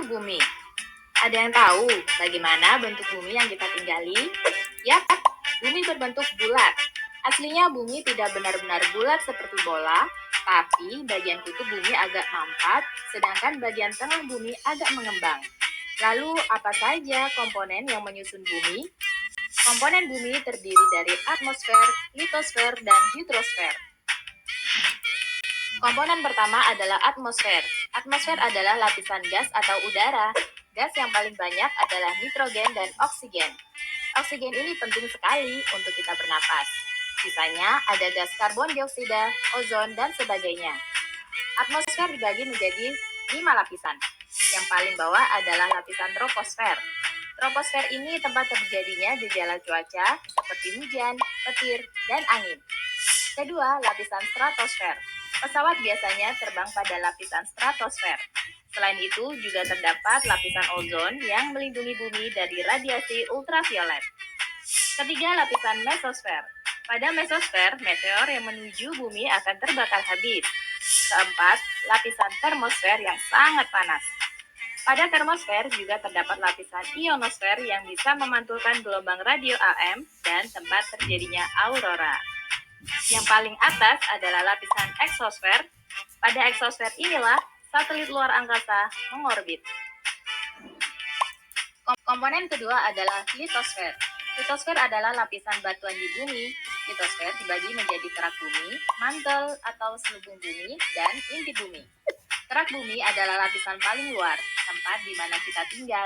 bumi. Ada yang tahu bagaimana bentuk bumi yang kita tinggali? Yap, bumi berbentuk bulat. Aslinya bumi tidak benar-benar bulat seperti bola, tapi bagian kutub bumi agak mampat, sedangkan bagian tengah bumi agak mengembang. Lalu, apa saja komponen yang menyusun bumi? Komponen bumi terdiri dari atmosfer, litosfer, dan hidrosfer. Komponen pertama adalah atmosfer. Atmosfer adalah lapisan gas atau udara. Gas yang paling banyak adalah nitrogen dan oksigen. Oksigen ini penting sekali untuk kita bernapas. Sisanya ada gas karbon dioksida, ozon, dan sebagainya. Atmosfer dibagi menjadi 5 lapisan. Yang paling bawah adalah lapisan troposfer. Troposfer ini tempat terjadinya gejala cuaca seperti hujan, petir, dan angin. Kedua, lapisan stratosfer. Pesawat biasanya terbang pada lapisan stratosfer. Selain itu, juga terdapat lapisan ozon yang melindungi bumi dari radiasi ultraviolet. Ketiga, lapisan mesosfer. Pada mesosfer, meteor yang menuju bumi akan terbakar habis. Keempat, lapisan termosfer yang sangat panas. Pada termosfer juga terdapat lapisan ionosfer yang bisa memantulkan gelombang radio AM dan tempat terjadinya aurora. Yang paling atas adalah lapisan eksosfer. Pada eksosfer inilah satelit luar angkasa mengorbit. Komponen kedua adalah litosfer. Litosfer adalah lapisan batuan di bumi. Litosfer dibagi menjadi kerak bumi, mantel atau selubung bumi, dan inti bumi. Kerak bumi adalah lapisan paling luar, tempat di mana kita tinggal.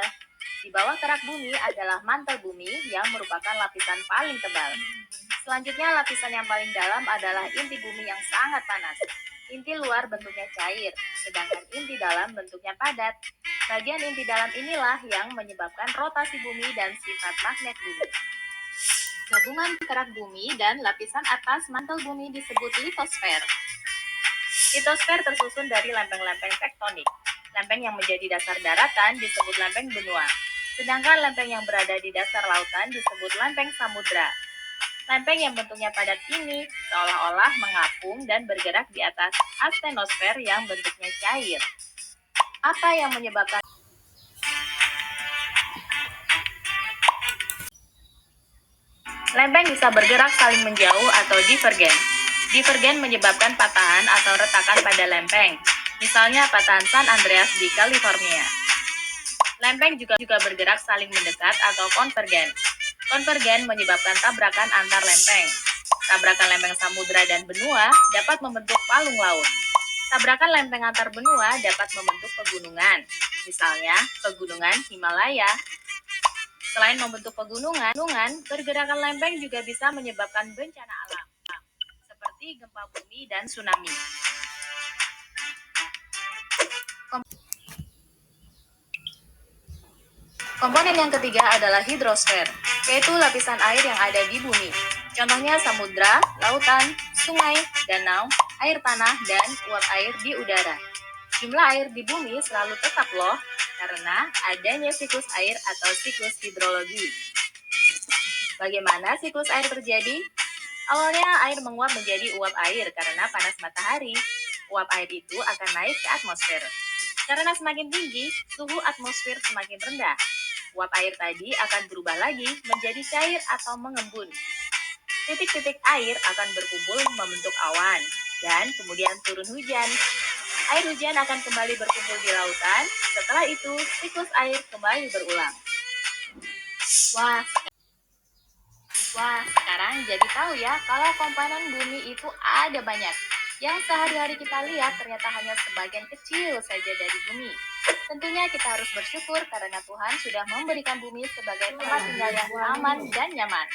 Di bawah kerak bumi adalah mantel bumi yang merupakan lapisan paling tebal. Selanjutnya, lapisan yang paling dalam adalah inti bumi yang sangat panas. Inti luar bentuknya cair, sedangkan inti dalam bentuknya padat. Bagian inti dalam inilah yang menyebabkan rotasi bumi dan sifat magnet bumi. Gabungan kerak bumi dan lapisan atas mantel bumi disebut litosfer. Litosfer tersusun dari lempeng-lempeng tektonik. Lempeng yang menjadi dasar daratan disebut lempeng benua, sedangkan lempeng yang berada di dasar lautan disebut lempeng samudra. Lempeng yang bentuknya padat ini seolah-olah mengapung dan bergerak di atas astenosfer yang bentuknya cair. Apa yang menyebabkan lempeng bisa bergerak saling menjauh atau divergen? Divergen menyebabkan patahan atau retakan pada lempeng, misalnya patahan San Andreas di California. Lempeng juga bergerak saling mendekat atau konvergen. Konvergen menyebabkan tabrakan antar lempeng. Tabrakan lempeng samudra dan benua dapat membentuk palung laut. Tabrakan lempeng antar benua dapat membentuk pegunungan, misalnya pegunungan Himalaya. Selain membentuk pegunungan, pergerakan lempeng juga bisa menyebabkan bencana alam, seperti gempa bumi dan tsunami. Komponen yang ketiga adalah hidrosfer, yaitu lapisan air yang ada di bumi. Contohnya samudra, lautan, sungai, danau, air tanah, dan uap air di udara. Jumlah air di bumi selalu tetap loh, karena adanya siklus air atau siklus hidrologi. Bagaimana siklus air terjadi? Awalnya air menguap menjadi uap air karena panas matahari. Uap air itu akan naik ke atmosfer. Karena semakin tinggi, suhu atmosfer semakin rendah. Uap air tadi akan berubah lagi menjadi cair atau mengembun. Titik-titik air akan berkumpul membentuk awan, dan kemudian turun hujan. Air hujan akan kembali berkumpul di lautan, setelah itu siklus air kembali berulang. Wah, sekarang jadi tahu ya kalau komponen bumi itu ada banyak. Yang sehari-hari kita lihat ternyata hanya sebagian kecil saja dari bumi. Tentunya kita harus bersyukur karena Tuhan sudah memberikan bumi sebagai tempat tinggal yang aman dan nyaman.